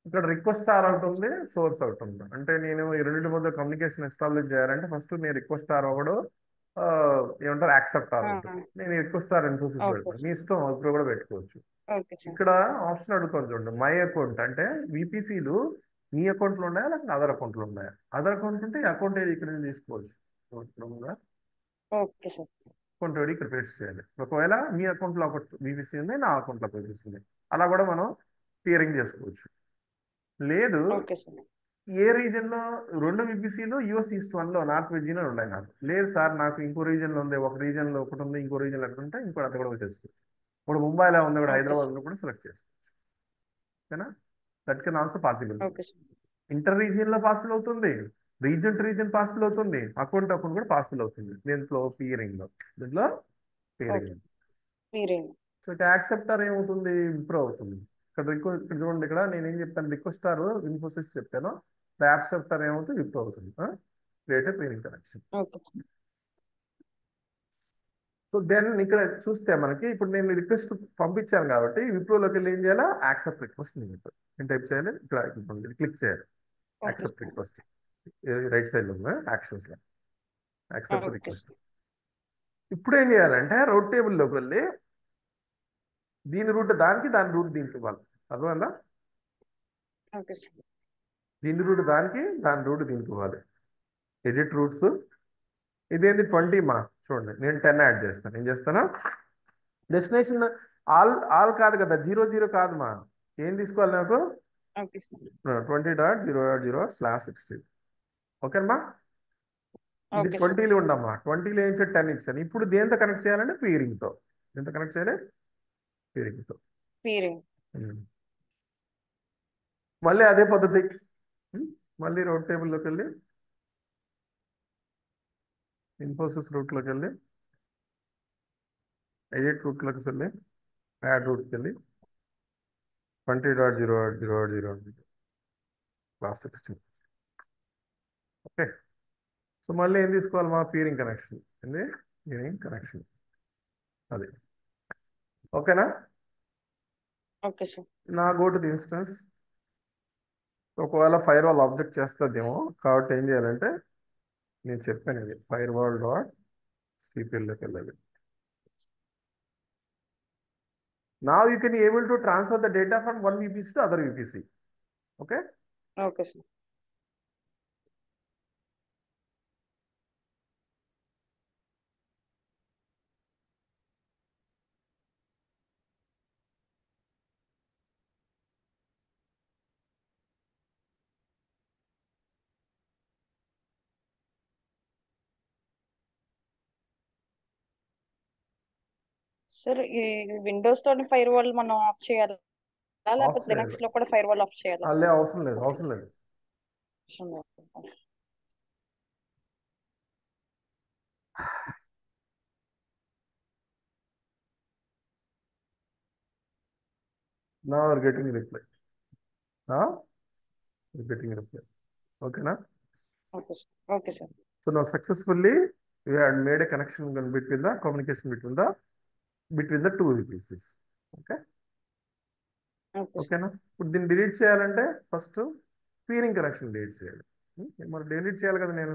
ఇక్కడ request star okay out sir. ఉంది, సోర్స్ అవుట్ ఉంది. అంటే నేను ఈ రెండింటి మధ్య కమ్యూనికేషన్ ఎస్టాబ్లిష్ చేయాలంటే ఫస్ట్ నేను రిక్వెస్ట్ స్టార్ ఒకడు ఏమంటారు యాక్సెప్ట్ స్టార్ ఒకటి. నేను రిక్వెస్ట్ స్టార్ ఇన్ఫోసిస్ ఓకే పెడతాను, మీ సార్. ఇష్టం విప్రో కూడా పెట్టుకోవచ్చు. Okay sir. ఇక్కడ ఆప్షన్ అడుగుతుంది చూడండి, మై అకౌంట్ అంటే విపిసిలు మీ అకౌంట్లో ఉన్నాయా లేకపోతే అదర్ అకౌంట్లో ఉన్నాయా? అదర్ అకౌంట్ ఉంటే అకౌంట్ ఐడి ఇక్కడ నుంచి తీసుకోవచ్చు. Okay sir. అకౌంట్ ఐడి ఇక్కడ పేస్ట్ చేయాలి. ఒకవేళ మీ అకౌంట్లో ఒక విపిసి ఉంది, నా అకౌంట్లో విపిసి ఉంది, అలా కూడా మనం క్లియరింగ్ చేసుకోవచ్చు. లేదు ఓకే సార్. ఏ రీజన్ లో రెండు విపిసిలు యుఎస్ ఈస్ట్ వన్ లో నార్త్ విర్జీనియా ఉన్నాయి నాకు, లేదు సార్ నాకు ఇంకో రీజన్ లో ఉంది, ఒక రీజన్ లో ఒకటి ఉంది, ఇంకో రీజన్ లో ఎక్కడ ఉంటే ఇంకో అంతా కూడా చేసుకోవచ్చు. ఇప్పుడు ముంబైలో ఉంది కూడా, ఓకే హైదరాబాద్ సార్. లో కూడా సెలెక్ట్ చేసుకోవచ్చు. ఓకేనా? That can also possible. Okay sir. Inter region లో పాసిబుల్ అవుతుంది, రీజన్ టు రీజన్ పాసిబుల్ అవుతుంది, అకౌంట్ అకౌంట్ కూడా పాసిబుల్ అవుతుంది దీంట్లో పియరింగ్ లో. దీంట్లో ఓకే. పియరింగ్. మీరేంటి? సో ఇక్కడ యాక్సెప్టర్ ఏమవుతుంది, ఇంప్రూవ్ అవుతుంది. ఇక్కడ రిక్వెస్ట్, ఇక్కడ చూడండి, ఇక్కడ నేను ఏం చెప్పాను, రిక్వెస్టార్ ఇన్ఫోసిస్ చెప్పాను, యాక్సెప్టర్ ఏమవుతుంది, ఇంప్రూవ్ అవుతుంది. Create peering connection. Okay sir. So then ఇక్కడ చూస్తే మనకి ఇప్పుడు నేను రిక్వెస్ట్ పంపించాను కాబట్టి విప్రోలోకి వెళ్ళి ఏం చేయాలా, యాక్సెప్ట్ రిక్వెస్ట్ నేను టైప్ చేయాలి, ఇక్కడ క్లిక్ చేయాలి, okay accept sir. Request. Right side లో ఉంది యాక్షన్స్ లో యాక్సెప్ట్ ఓకే రిక్వెస్ట్. సార్. ఇప్పుడు ఏం చేయాలంటే రౌట్ టేబుల్లోకి వెళ్ళి దీని రూట్ దానికి, దాని రూట్ దీనికి ఇవ్వాలి. అర్థమైందా? Okay sir. దీని రూట్ దానికి, దాని రూట్ దీనికి ఇవ్వాలి. Edit roots. ఇదేంది 20 మా, చూడండి నేను 10 యాడ్ చేస్తాను. ఏం చేస్తాను, డెస్టినేషన్ ఆల్ ఆల్ కాదు కదా, 00 కాదు మా, ఏం తీసుకోవాలి నాకు, ఓకే సార్. 20.0.0/16. ఓకేమ్మా? ఇది ఓకే సార్. 20లో ఉండమ్మా, 20లో ఏం 10 ఇచ్చాను. ఇప్పుడు దేంతో కనెక్ట్ చేయాలంటే పీరింగ్తో. దేంతో కనెక్ట్ చేయాలి, పీరింగ్తో. మీరేంటి? మళ్ళీ అదే పద్ధతి. మళ్ళీ రౌట్ టేబుల్లోకి వెళ్ళి ఇన్ఫోసిస్ రూట్లోకి వెళ్ళి ఎడిట్ రూట్లోకి వెళ్ళి యాడ్ రూట్కి వెళ్ళి 20.0.0/16. ఓకే. సో మళ్ళీ ఏం తీసుకోవాలి మా, పీరింగ్ కనెక్షన్. ఏంది పీరింగ్ కనెక్షన్, అది. ఓకేనా? Okay sir. నా గో టు ది ఇన్స్టెన్స్. ఒకవేళ ఫైర్ వాల్ ఆబ్జెక్ట్ చేస్తుందేమో కాబట్టి ఏం చేయాలంటే నేను చెప్పాను, ఇది firewall.cpl లోకి వెళ్ళాలి. Now you can able to transfer the data from one VPC to other VPC. Okay? Okay sir. Sir ఈ విండోస్ తోని ఫైర్ వాల్ మనం ఆఫ్ చేయాలా, ఆఫ్ లేకపోతే చేయాలి. లినక్స్ లో కూడా ఫైర్ వాల్ ఆఫ్ చేయాలా? అల్లే అవసరం లేదు, ఓకే అవసరం సార్. లేదు. Now we're getting reply. Now we're getting reply. Okay, na? Okay sir. Okay sir. So now successfully we had made a connection between the communication between the two VPCs. Okay? Okay sir. ఓకేనా? ఇప్పుడు దీన్ని delete చేయాలంటే first peering connection delete చేయాలి. మరి delete చేయాలి కదా, నేను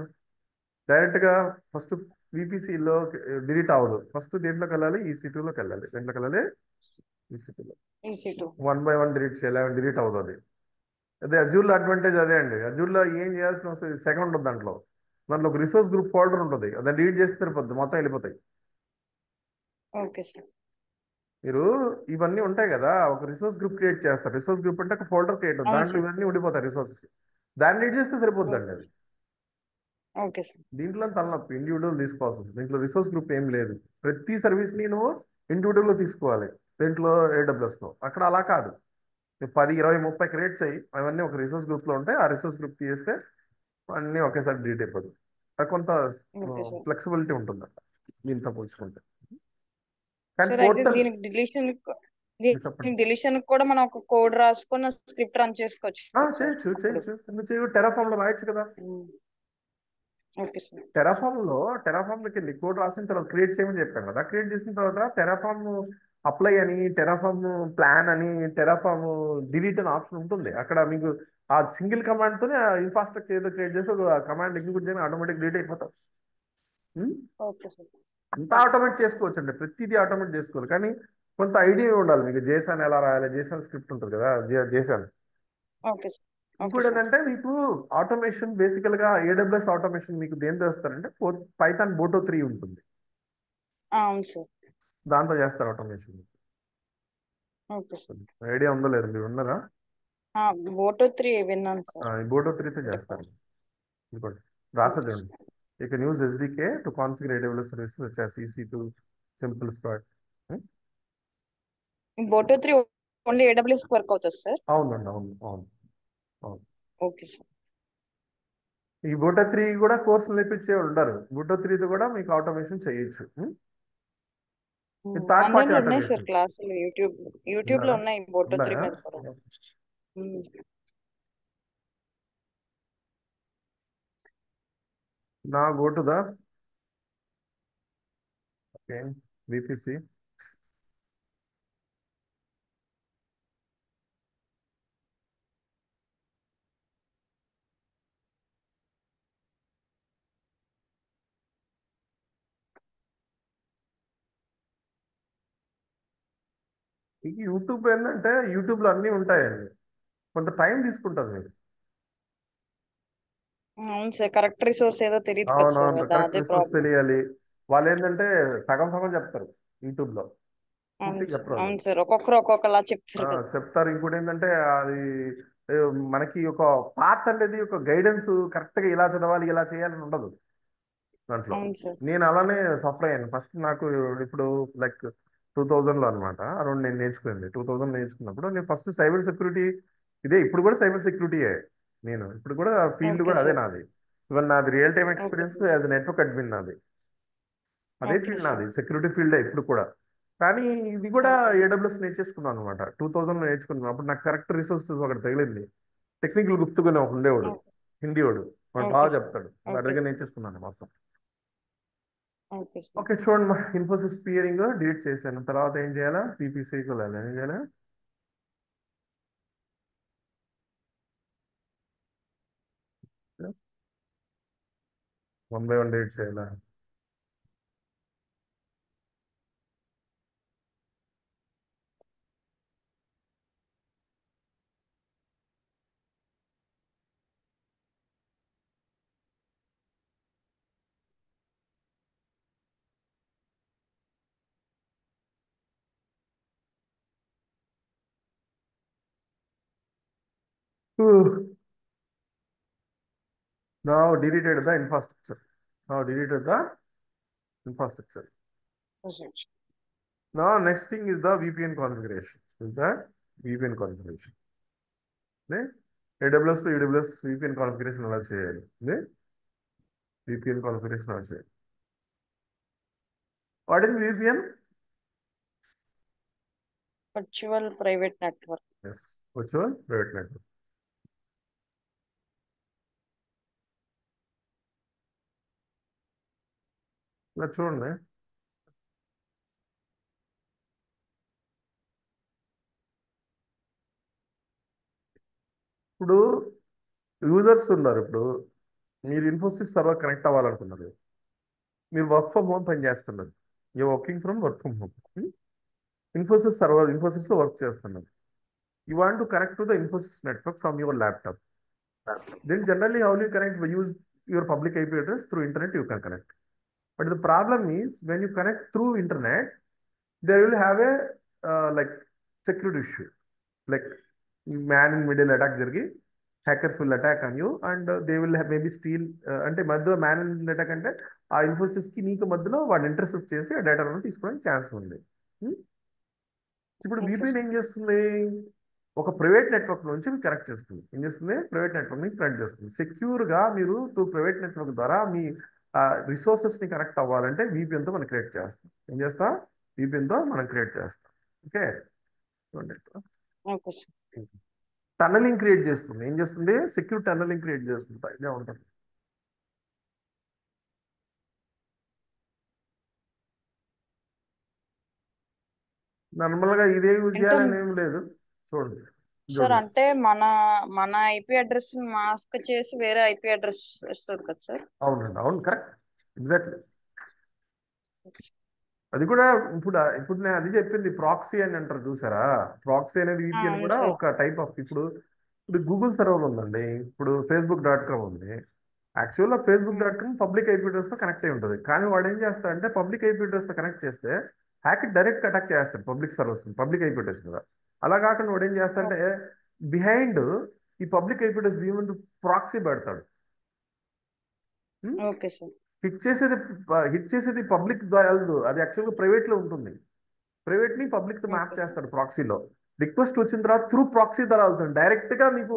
డైరెక్ట్గా ఫస్ట్ విపిసిలో డిలీట్ అవ్వదు. ఫస్ట్ దేంట్లోకి వెళ్ళాలి, EC2లోకి వెళ్ళాలి. దేంట్లోకి వెళ్ళాలి, EC2లో. EC2 1 by 1 డిలీట్ చేయాలి, డిలీట్ అవ్వదు అది. అదే అజూర్లో అడ్వాంటేజ్ అదే అండి. అజూర్లో ఏం చేయాల్సిన అవసరం, సెకండ్ ఉంటుంది దాంట్లో ఒక రిసోర్స్ గ్రూప్ ఫోల్డర్ ఉంటుంది, దాన్ని డిలీట్ చేస్తే సరిపోద్ది, మొత్తం వెళ్ళిపోతాయి. Okay sir. మీరు ఇవన్నీ ఉంటాయి కదా, ఒక రిసోర్స్ గ్రూప్ క్రియేట్ చేస్తారు. రిసోర్స్ గ్రూప్ అంటే ఒక ఫోల్డర్ క్రియేట్ అవుతుంది, అవును దాంట్లో సార్. ఇవన్నీ ఉండిపోతాయి రిసోర్సెస్. దాన్ని డిలీట్ చేస్తే సరిపోద్దండి అది. Okay sir. దీంట్లో తలనొప్పి ఇండివిజువల్ తీసుకోవాల్సి వస్తుంది. దీంట్లో రిసోర్స్ గ్రూప్ ఏం లేదు, ప్రతి సర్వీస్ని నువ్వు ఇండివిజువల్గా తీసుకోవాలి. దీంట్లో AWSలో అక్కడ అలా కాదు, 10, 20, 30 క్రియేట్ చేయి, అవన్నీ ఒక రిసోర్స్ గ్రూప్లో ఉంటాయి. ఆ రిసోర్స్ గ్రూప్ తీస్తే అన్నీ ఒకేసారి డిలీట్ అయిపోతుంది. అది కొంత ఓకే సార్. ఫ్లెక్సిబిలిటీ ఉంటుంది దీంతో పోల్చుకుంటే. కానీ సార్ అయితే పోర్టల్ దీనికి డిలీషన్ చెప్పండి. డిలీషన్ కూడా మనం ఒక కోడ్ రాసుకొని స్క్రిప్ట్ రన్ చేసుకోవచ్చు కదా సార్ చేయొచ్చు అప్పుడు. చేయొచ్చు, ఎందుకు చేయు? టెరాఫామ్ లో రాయొచ్చు కదా. Okay sir. టెరాఫామ్కి వెళ్ళి కోడ్ రాసిన తర్వాత క్రియేట్ చేయమని చెప్పాను కదా. క్రియేట్ చేసిన తర్వాత టెరాఫామ్ అప్లై అని, టెరాఫామ్ ప్లాన్ అని, టెరాఫామ్ డిలీట్ అని ఆప్షన్ ఉంటుంది. అక్కడ మీకు ఆ సింగిల్ కమాండ్ తోనే ఇన్ఫ్రాస్ట్రక్చర్ ఏదో క్రియేట్ చేసి ఒక కమాండ్ ఎగ్జిక్యూట్ చేయని ఆటోమేటిక్ డిలీట్ అయిపోతాం. Okay sir. అంతా ఆటోమేట్ చేసుకోవచ్చు అండి, ప్రతిదీ ఆటోమేట్ చేసుకోవాలి. కానీ కొంత ఐడియా ఉండాలి మీకు. జేసన్ ఎలా రాయాలి, జేసన్ స్క్రిప్ట్ ఉంటుంది కదా, జేసన్. Okay sir. ఓకే ఇంకోటి సార్. ఏంటంటే మీకు ఆటోమేషన్ బేసికల్ గా AWS ఆటోమేషన్ మీకు దేని చేస్తారంటే పైథాన్ బోటో 3 ఉంటుంది, అవును సార్. దాంతో చేస్తారు ఆటోమేషన్. Okay sir. ఐడియా ఉందో లేదు, మీరు ఉన్నారా? బోటో 3 విన్నాను సార్. ఈ బోటో 3తో చేస్తారు. ఇంకోటి రాసా ఓకే చూడండి. Sir. You can use SDK to configure AWS services such as EC2 simple start. Boto 3 only AWS work అవుతుంది సార్. అవునండి, అవును అవును అవును. Okay sir. ఈ బోటో 3 కూడా కోర్సులు నేర్పించే వాళ్ళు ఉంటారు. బోటో 3తో కూడా మీకు ఆటోమేషన్ చేయొచ్చు. ఇది థర్డ్ పార్టీ ఆన్లైన్ లో ఉన్నాయి సార్ ఆటోమేషన్. క్లాసులు, యూట్యూబ్ లో ఉన్నారా? ఉన్నాయి బోటో 3 ఉన్నాయా? మీద కూడా. ఉమ్. నా go to the okay VPC. ఈ యూట్యూబ్ ఏంటంటే యూట్యూబ్లో అన్నీ ఉంటాయండి, కొంత టైం తీసుకుంటుంది మీకు. అవును సార్, కరెక్ట్ రిసోర్స్ ఏదో తెలియదు కదా సార్, అవునవును, కరెక్ట్ అదే రిసోర్స్ ప్రాబ్లం. తెలియాలి. వాళ్ళు ఏంటంటే సగం సగం చెప్తారు యూట్యూబ్లో, అవును పూర్తిగా సార్. చెప్పరు వాళ్ళు. అవును సార్, ఒక్కొక్కరు ఒక్కొక్కలా చెప్తారు కదా. చెప్తారు. ఇంకోటి ఏంటంటే అది ఏ, మనకి ఒక పాత్ అనేది ఒక గైడెన్స్ కరెక్ట్గా ఇలా చదవాలి ఇలా చేయాలని ఉండదు దాంట్లో. అవును సార్. నేను అలానే సఫర్ అయ్యాను ఫస్ట్. నాకు ఇప్పుడు లైక్ 2000లో అనమాట అరౌండ్ నేను నేర్చుకుంది. 2000 నేర్చుకున్నప్పుడు నేను ఫస్ట్ సైబర్ సెక్యూరిటీ, ఇదే ఇప్పుడు కూడా సైబర్ సెక్యూరిటీయే. నేను ఇప్పుడు కూడా ఫీల్డ్ ఓకే కూడా అదే సార్. నాది. ఈవెన్ నాది real time okay experience sir. As network admin నాది. అదే ఓకే ఫీల్డ్ సార్. నాది, సెక్యూరిటీ ఫీల్డే ఇప్పుడు కూడా. కానీ ఇది కూడా ఓకే. AWS నేర్చేసుకున్నాను అనమాట. 2000లో నేర్చుకున్నాను. అప్పుడు నాకు కరెక్ట్ రిసోర్సెస్ ఒకటి తగిలింది. టెక్నికల్ గుప్తుగానే ఒక ఉండేవాడు, ఓకే. హిందీ వాడు, వాడు ఓకే బాగా సార్. చెప్తాడు. వాడి ఓకే దగ్గర సార్. నేర్చేసుకున్నాను మొత్తం. Okay sir. ఓకే చూడండి, మా ఇన్ఫోసిస్ పియరింగ్ డిలీట్ చేశాను. తర్వాత ఏం చేయాలా? PPCకి వెళ్ళాలి. ఏం చేయాలి? వన్ బై వన్ డిలీట్ చేయాలా? Now deleted the infrastructure. Now deleted the infrastructure. Now next thing is the VPN configuration. Is that VPN configuration? Ne? AWS to AWS VPN configuration ఎలా చేయాలి? Ne? VPN configuration ఎలా చేయాలి? What is VPN? Virtual private network. Yes, virtual private network. ఇలా చూడండి. ఇప్పుడు users ఉన్నారు. ఇప్పుడు మీరు ఇన్ఫోసిస్ సర్వర్ కనెక్ట్ అవ్వాలనుకున్నారు. మీరు వర్క్ ఫ్రమ్ హోమ్ పని చేస్తున్నారు. You working from work from home. Infosys server, ఇన్ఫోసిస్లో వర్క్ చేస్తున్నారు. You want to connect to the Infosys network from your laptop. Then generally how will you connect? We use your public IP address through internet you can connect. But the problem is when you connect through internet, there will have a like security issue. Like man in middle attack జరిగి hackers will attack on you and they will have maybe steal అంటే మధ్యలో man in attack అంటే ఆ ఇన్ఫోసిస్ కి నీకు మధ్యలో వాడు intercept చేసి ఆ డేటా తీసుకోవడానికి ఛాన్స్ ఉంది. ఇప్పుడు ఓకే VPN సార్. ఏం చేస్తుంది? ఒక ప్రైవేట్ నెట్వర్క్ నుంచి కనెక్ట్ చేస్తుంది. ఏం చేస్తుంది? ప్రైవేట్ నెట్వర్క్ నుంచి కనెక్ట్ చేస్తుంది. సెక్యూర్ గా మీరు ప్రైవేట్ నెట్వర్క్ ద్వారా మీ రిసోర్సెస్ ని కనెక్ట్ అవ్వాలంటే VPN తో మనం క్రియేట్ చేస్తాం. ఏం చేస్తాం? VPN తో మనం క్రియేట్ చేస్తాం. ఓకే, చూడండి ఓకే సార్. టన్నలింగ్ క్రియేట్ చేస్తుంది. ఏం చేస్తుంది? సెక్యూర్ టన్నలింగ్ క్రియేట్ చేస్తుంది. ఇదే ఉంటుంది. నార్మల్ గా ఇదే యూజ్ అంటే చేయాలని ఏం లేదు. చూడండి సార్ చూడండి. అంటే మన ఐపీ అడ్రస్ మాస్క్ చేసి వేరే ఐపీ అడ్రస్ ఇస్తుంది కదా సార్? అవునండి, అవును, కరెక్ట్, ఎగ్జాక్ట్లీ. అది కూడా ఇప్పుడు నేను అది చెప్పింది ప్రాక్సీ అని అంటారు చూసారా? ప్రాక్సీ అనేది విపిఎన్ అవును కూడా సార్. ఒక టైప్ ఆఫ్. ఇప్పుడు గూగుల్ సర్వర్ ఉందండి, ఇప్పుడు facebook.com ఉంది. యాక్చువల్గా facebook.com పబ్లిక్ ఐపీ అడ్రస్ తో కనెక్ట్ అయి ఉంటుంది. కానీ వాడు ఏం చేస్తాడంటే పబ్లిక్ ఐపీ అడ్రస్ తో కనెక్ట్ చేస్తే హ్యాక్ డైరెక్ట్ అటాక్ చేస్తాడు public servers, public IP address మీద. అలా కాకుండా వాడు ఏం చేస్తాడంటే బిహైండ్ ఈ పబ్లిక్ ఐపీ అడ్రస్ ముందు ప్రాక్సీ పెడతాడు. Okay sir. హిట్ చేసేది హిట్ చేసేది పబ్లిక్ ద్వారా వెళ్దు, అది యాక్చువల్గా ప్రైవేట్ లో ఉంటుంది. ప్రైవేట్ ని పబ్లిక్ తో మ్యాప్ ఓకే సార్. చేస్తాడు ప్రాక్సీలో. రిక్వెస్ట్ వచ్చిన తర్వాత త్రూ ప్రాక్సీ ద్వారా వెళ్తుంది, డైరెక్ట్ గా మీకు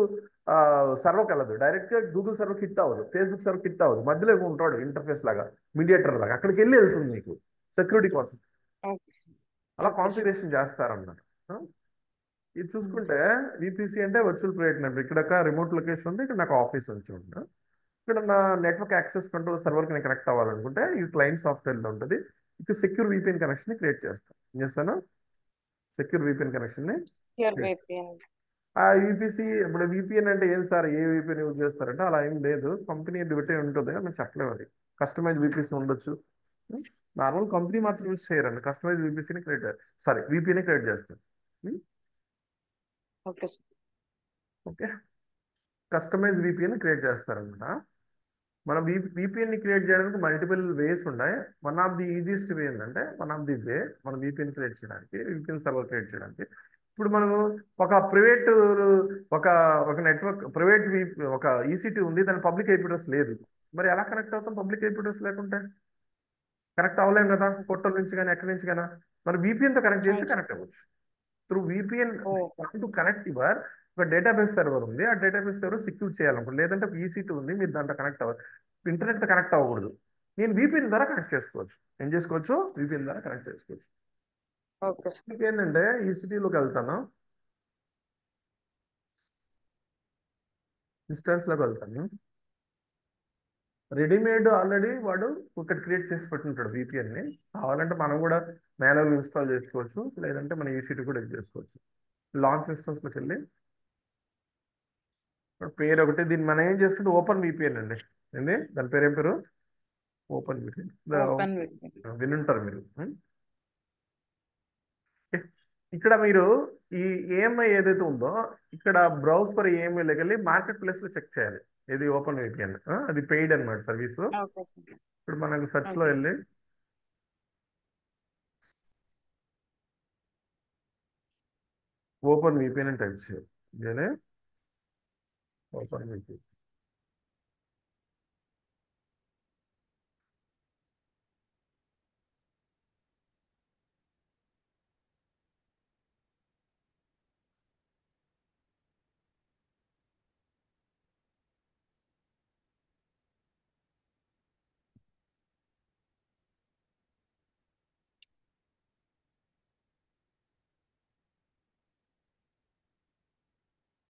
సర్వర్కి వెళ్ళదు. డైరెక్ట్ గా గూగుల్ సర్వర్ హిట్ అవ్వదు, ఫేస్బుక్ సర్వర్ హిట్ అవ్వదు. మధ్యలో ఉంటాడు ఇంటర్ఫేస్ లాగా, మీడియేటర్ లాగా, అక్కడికి వెళ్ళి వెళ్తుంది మీకు సెక్యూరిటీ కోసం. ఓకే అలా ఓకే సార్. కాన్ఫిగరేషన్ చేస్తారన్నమాట. ఇది చూసుకుంటే విపిసి అంటే వర్చువల్ ప్రైవేట్ నెట్వర్క్. ఇక్కడ ఒక రిమోట్ లొకేషన్ ఉంది, ఇక్కడ నాకు ఆఫీస్ వచ్చి ఉంది. ఇక్కడ నా నెట్వర్క్ యాక్సెస్ కంట్రోల్ సర్వర్కి నేను కనెక్ట్ అవ్వాలనుకుంటే ఇది క్లయింట్ సాఫ్ట్వేర్లో ఉంటుంది. ఇక్కడ సెక్యూర్ విపిఎన్ కనెక్షన్ క్రియేట్ చేస్తాను. ఏం చేస్తాను? Secure VPN connection pure create. VPN. ఆ యూపీసీ ఇప్పుడు విపిఎన్ అంటే ఏం సార్, ఏ విపిఎన్ యూజ్ చేస్తారంటే అలా ఏం లేదు, కంపెనీ బట్టి ఉంటుంది అని చెప్పలేము. అది కస్టమైజ్ విపిసి ఉండొచ్చు. నార్మల్ కంపెనీ మాత్రం యూజ్ చేయరండి, కస్టమైజ్ విపిసిని క్రియేట్, సారీ విపిఎన్ క్రియేట్ చేస్తారు. Okay sir. Okay, customize VPN create చేస్తారనమాట. మనం విపిఎన్ ని క్రియేట్ చేయడానికి మల్టిపుల్ వేస్ ఉన్నాయి. One of the easiest way ఏంటంటే, వన్ ఆఫ్ ది వే మనం విపిఎన్ క్రియేట్ చేయడానికి, విపిఎన్ సర్వర్ క్రియేట్ చేయడానికి, ఇప్పుడు మనం ఒక ప్రైవేట్ ఒక ఒక నెట్వర్క్ ప్రైవేట్ ఒక ఈసీటీ ఉంది, దాని పబ్లిక్ ఐపీ అడ్రస్ లేదు. మరి ఎలా కనెక్ట్ అవుతాం పబ్లిక్ ఐపీ అడ్రస్ లేకుంటే? కనెక్ట్ అవ్వలేం కదా, పోర్టల్ నుంచి కానీ ఎక్కడి నుంచి కానీ. మరి VPN తో కనెక్ట్ చేస్తే అవును సార్. కనెక్ట్ అవ్వచ్చు. త్రూ విపిఎన్ ఓ టు కనెక్ట్ యువర్ ఒక డేటాబేస్ సర్వర్ ఉంది, ఆ డేటాబేస్ సర్వర్ సెక్యూర్ చేయాలనుకోండి, లేదంటే ఈసీ2 ఉంది, మీరు దాంట్లో కనెక్ట్ అవ్వాలి, ఇంటర్నెట్ తో కనెక్ట్ అవ్వకూడదు. నేను విపిఎన్ ద్వారా కనెక్ట్ చేసుకోవచ్చు. ఏం చేసుకోవచ్చు? విపిఎన్ ద్వారా కనెక్ట్ చేసుకోవచ్చు. Okay sir. మీకు ఏంటంటే ఈసీటీలోకి వెళ్తాను, ఇన్స్టెన్స్ లోకి వెళ్తాను. రెడీమేడ్ ఆల్రెడీ వాడు ఒకటి క్రియేట్ చేసి పెట్టుంటాడు విపిఎన్ ని. కావాలంటే మనం కూడా మాన్యువల్ ఇన్స్టాల్ చేసుకోవచ్చు, లేదంటే మన ఈసీటీ కూడా ఇది చేసుకోవచ్చు. లాంచ్ ఇన్స్టెన్స్ లోకి వెళ్ళి పేరు ఒకటి, దీన్ని మనం ఏం చేసుకుంటే ఓపెన్ విపిఎన్ అండి. ఏంది దాని పేరు? ఏం పేరు? Open VPN. Open VPN. వినుంటారు మీరు. ఇక్కడ మీరు ఈ ఏఎంఐ ఏదైతే ఉందో, ఇక్కడ బ్రౌజ్ ఫర్ ఏఎంఐలోకి వెళ్ళి మార్కెట్ ప్లేస్ లో చెక్ చేయాలి. ఇది ఓపెన్ విపిఎన్, అది పెయిడ్ అనమాట సర్వీస్. Okay sir. ఇప్పుడు మనకు సెర్చ్ లో ఓకే సార్. వెళ్ళి ఓపెన్ విపిఎన్ అని టైప్ చేయాలి. ఇదేనే ఓపెన్ విపిఎన్.